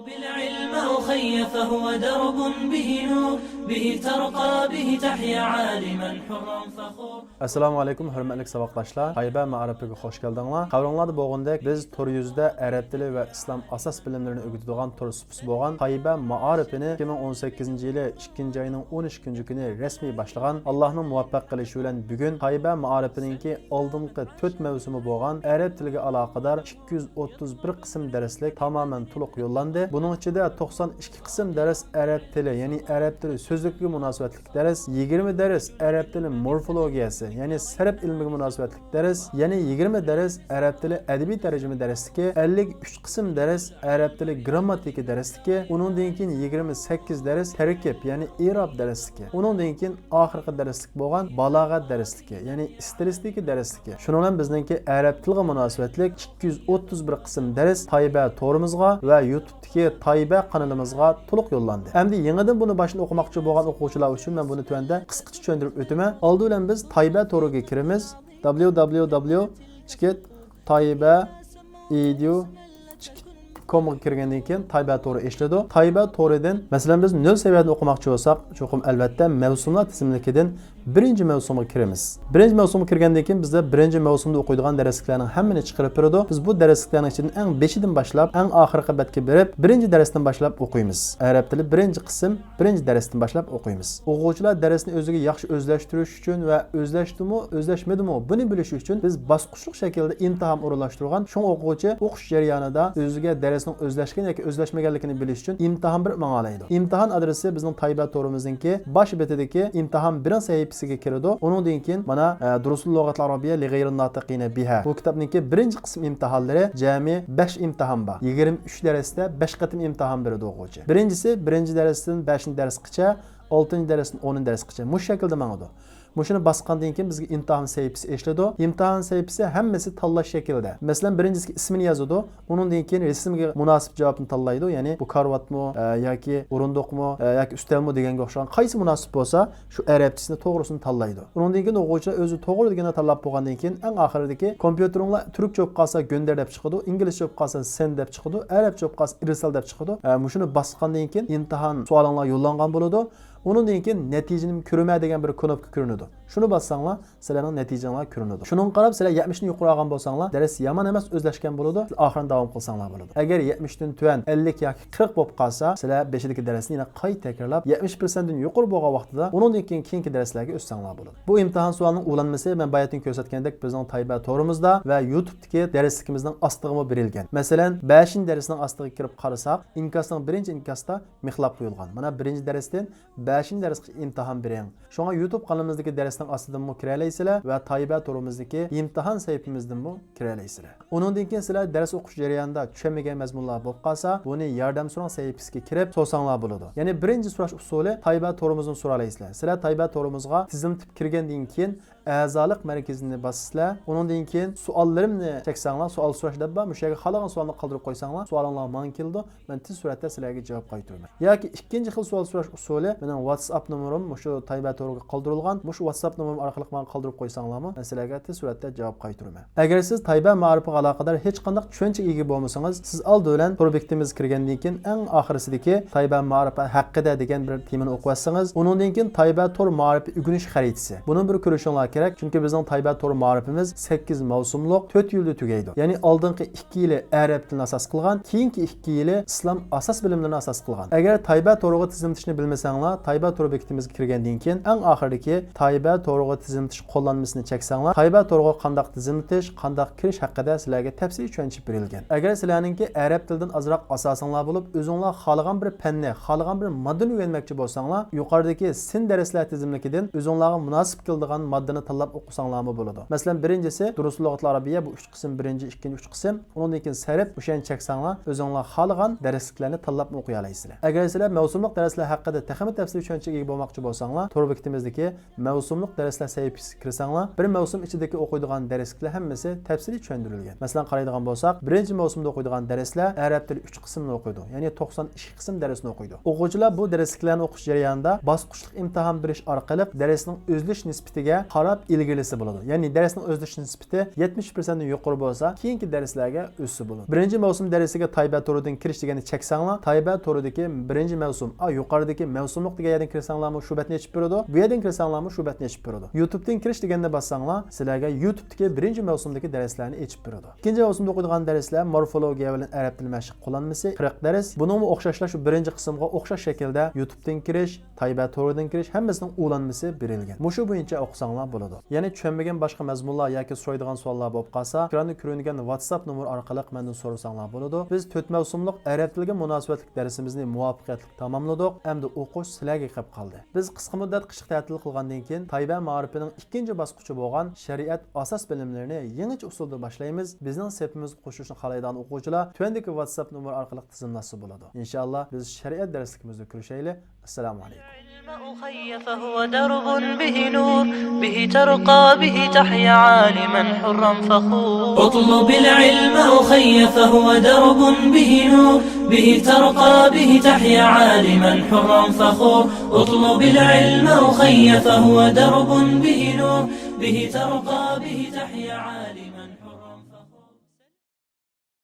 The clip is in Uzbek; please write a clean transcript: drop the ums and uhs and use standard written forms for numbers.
بالعلم أخي فهو درب به نور به ترقى به تحيا عالما حرا فخور. Assalamu alaykum hörmətli savaqdaşlar. Tayba ma'arifiga xoş gəldinglar. Xəbərinizdə bolğandək biz tor yüzdə ərəb dili və İslam əsas bilimlərini öyrətdiğan tor süpüsü bolğan Tayba ma'arifini 2018-ci ili 2-ci ayının 13-cü günü rəsmi başlagan Allah'ın muvaffaq qilishi bilan bugun Tayba ma'arifininki oldingi 4 mavsumi bolğan ərəb diliga aloqador 231 qism darslik tamamen to'liq yo'llandi. Bunun ichida 92 qism dars ərəb dili, ya'ni ərəb dili so'zlikka munosabatlik dars, 20 dars ərəb dili morfologiyasi, ya'ni sarf ilmiga munosabatlik dars, yana 20 dars ərəb dili ədəbi tərcümə dərsligi, 53 qism dars ərəb dili grammatika dərsligi, uningdan keyin 28 dars tarkib, ya'ni i'rob dərsligi. Uningdan keyin oxirgi darslik bo'lgan balog'at dərsligi, ya'ni stilistika dərsligi. Shuning bilan bizningki ərəb tiliga munosabatlik 231 qism dars Tayba to'rimizga va YouTube'dagi Tayba kanalimizga to'liq yo'llandi. Endi yangidan buni boshdan o'qimoqchi bo'lgan o'quvchilar uchun men buni tuanda qisqacha tushuntirib o'taman. Oldi bilan biz Tayba to'riga kiramiz. www.tayba.edu.com ga kirgandan keyin Tayba to'ri ishladi. Tayba to'ridan masalan biz 0 saviyada o'qimoqchi bo'lsak, cho'qim albatta mavsumlar tizimligidan birinchi mavsumga kiramiz. Birinchi mavsumga kirgandan keyin bizda birinchi mavsumda o'qiydigan darsliklarning hammani chiqarib beradi. Biz bu darsliklarning ichidan eng beshidan boshlab, eng oxirgi batga berib, birinchi darsdan boshlab o'qiymiz. Arab tili birinchi qism, birinchi darsdan boshlab o'qiymiz. O'quvchilar darsni o'ziga yaxshi o'zlashtirish uchun va o'zlashdimi, o'zlashmadimi buni bilish uchun biz bosqichli shaklda imtihon o'rinlashtirgan. Shu o'quvchi o'qish jarayonida o'ziga darsning o'zlashgan yoki o'zlashmaganligini bilish uchun imtihon bir ma'nolaydi. Imtihon adresi bizning Tayba to'rimizningki bosh betidagi imtihon 1 sahifasiga kiradi. Uningdan keyin mana Durusul lug'atlar arabiyya li g'ayri natiqina biha. Bu kitobningki birinchi qism imtihonlari jami 5 imtihon bor. 23 darsda 5 qatim imtihon beradi o'quvchi. Birinchisi birinchi darsdan 5-darsgacha, 6-darsdan 10-darsgacha bu shaklda mangadi. Mushuni basqandan keyin bizga imtihon sahifasi ishladi. Imtihon sahifasi hammasi tanlash shaklida. Masalan, birinchisiga ismini yozadi, uningdan keyin rasmga munosib javobni tanlaydi. Ya'ni bu karvatmi yoki o'rindiqmi yoki ustalmi deganga o'xshagan qaysi munosib bo'lsa, shu arabchasini to'g'risini tanlaydi. Uningdan keyin o'quvchilar o'zi to'g'ri deganini tanlab bo'lgandan keyin eng oxiridagi kompyuteringlar turkcha o'qib qolsa gönder deb chiqadi, inglizcha o'qib qolsa sen deb chiqadi, arabcha o'qib qolsa irsal deb chiqadi. Mushuni basqandan keyin imtihon savolinglar yo'llangan bo'ladi. Uningdan keyin natijani ko'rma degan bir knopka ko'rinadi. Shuni bossanglar, sizlarning natijangiz ko'rinadi. Shunga qarab sizlar 70 ni yuqori olgan bo'lsanglar, dars yomon emas, o'zlashgan bo'ladi. Oxirida davom qilsanglar bo'ladi. Agar 70 dan tuvan 50 yoki 40 bo'lib qolsa, sizlar 5-dagi darsni yana qayta takrorlab 70% dan yuqori bo'lgan vaqtida uningdan keyin keyingi darslarga o'tsanglar bo'ladi. Bu imtihon savolining ulanmasi men bayatdan ko'rsatgandek bizning Tayba to'rimizda va YouTube'dagi darsligimizning ostiga berilgan. Masalan, 5-darsning ostiga kirib qarasak, inkasning birinchi inkasda mixlab qo'yilgan. Mana birinchi darsdan 5-darsga imtihon bering. Shunga YouTube kanalimizdagi darsning ostidan kira olasizlar va Tayba to'rimizdagi imtihon sahifamizdan kira olasizlar. Uningdan keyin sizlar dars o'qish jarayonida tushunmagan mazmunlar bo'lib qolsa, buni yordam so'rang sahifasiga kirib so'rasanglar bo'ladi. Ya'ni birinchi so'rash usuli Tayba to'rimizdan so'ralasizlar. Sizlar Tayba to'rimizga tizimlab kirgandan keyin a'zolik markazini bossizlar. Uningdan keyin savollarimni cheksanglar, savol so'rash dabba, mushaga xalagan savolni qoldirib qo'ysanglar, savolinglar men keldi, men tez suratda sizlarga javob qaytaraman. Yoki ikkinchi xil savol so'rash usuli mening WhatsApp nomerim shu Tayba to'riga qoldirilgan. Shu WhatsApp nomerim orqali men qoldirib qo'ysanglarmi, men sizlarga tez suratda javob qaytaraman. Agar siz Tayba ma'rifiga aloqador hech qanday tushunchaga ega bo'lmasangiz, siz oldi bilan to'rbekimiz kirgandan keyin eng oxirisidagi Tayba ma'rifi haqida degan bir temani o'qiyotsangiz, uningdan keyin Tayba to'r ma'rifi o'rganish xaritasi. Buni bir ko'rishinglar kerak, chunki bizning Tayba to'r ma'rifimiz 8 mavsumliq 4 yilda tugaydi. Ya'ni oldingi 2 yili arab tilini asos qilgan, keyingi 2 yili islom asos bilimlarini asos qilgan. Agar Tayba to'riga tizimlashni bilmasanglar, Tayba to'r bekitimizga kirgandan keyin eng oxiridagi Tayba to'riga tizimlash qo'llanmasini cheksanglar, Tayba to'riga qanday tizimlash, qanday kirish haqida sizlarga tafsiliy tushuncha berilgan. Agar sizlarningki arab tilidan azroq asosinglar bo'lib, o'zinglar xohlagan bir fanni, xohlagan bir moddani o'rganmoqchi bo'lsanglar, yuqoridagi sin darslar tizimligidan o'zinglarga munosib keladigan moddani tanlab o'qisanglarmi bo'ladi. Masalan, birinchisi Durusul lug'atlar arabiyya, bu 3 qism, birinchi, ikkinchi, 3 qism. Undan keyin sarf, o'shani cheksanglar, o'zinglar xohlagan darsliklarni tanlab o'qiy olasizlar. Agar sizlar mavsumliq darslar haqida texnik batafsil tushunchaga ega bo'lmoqchi bo'lsanglar, to'g'ri bekitimizdagi mavsumliq darslar sahifasiga kirsanglar, bir mavsum ichidagi o'qiydigan darslar hammasi tafsiliy tushuntirilgan. Masalan, qaraydigan bo'lsak, birinchi mavsumda o'qiydigan darslar arab tili 3 qismni o'qiydi. Ya'ni 92 qism darsni o'qiydi. O'quvchilar bu darslarni o'qish jarayonida bosqichli imtihon berish orqali darsning o'zlish nisbatiga qarab ilgilisi bo'ladi. Ya'ni darsning o'zlish nisbati 70% dan yuqori bo'lsa, keyingi darslarga o'ssi bo'ladi. Birinchi mavsum darsiga Tayba to'ridan kirish deganni cheksanglar, Tayba to'ridagi birinchi mavsum, yuqoridagi mavsumliq degan yerdan kirsanglarmi shu batni yechib beradi. Bu yerdan kirsanglarmi shu batni yechib beradi. YouTube'dan kirish deganda bassanglar, sizlarga YouTube'dagi birinchi mavsumdagi darslarni yechib beradi. Ikkinchi mavsumda o'qiydigan darslar morfologiya bilan arab tili mashq qo'llanmasi 40 dars. Buningmi o'xshashlar shu birinchi qismga o'xshash shaklda YouTube'dan kirish, Tayba to'ridan kirish hammasining ulanmasi berilgan. Mushu bo'yicha o'qisanglar bo'ladi. Ya'ni tushunmagan boshqa mazmunlar yoki so'raydigan savollar bo'lib qolsa, ekranda ko'ringan WhatsApp nomer orqali mendan so'rasanglar bo'ladi. Biz 4 mavsumlik arab tiliga munosabatli darsimizni muvaffaqiyatli tamomladik. Endi o'qish sizlarga qolib qoldi. Biz qisqa muddat qishki ta'til qilgandan keyin Tayba ma'rifining ikkinchi bosqichi bo'lgan shariat asos bilimlarini yangicha usulda boshlaymiz. Bizning safimizga qo'shilishni xohlaydigan o'quvchilar tuandagi WhatsApp nomer orqali tizimlashsa bo'ladi. Inshaalloh biz shariat darsligimizda ko'rishaylik. Assalomu alaykum. أخي فهو درب به نور به ترقى به تحيا عالما حرا فخور اطلب العلم أخي فهو درب به نور به ترقى به تحيا عالما حرا فخور اطلب العلم أخي فهو درب به نور به ترقى به تحيا عالما حرا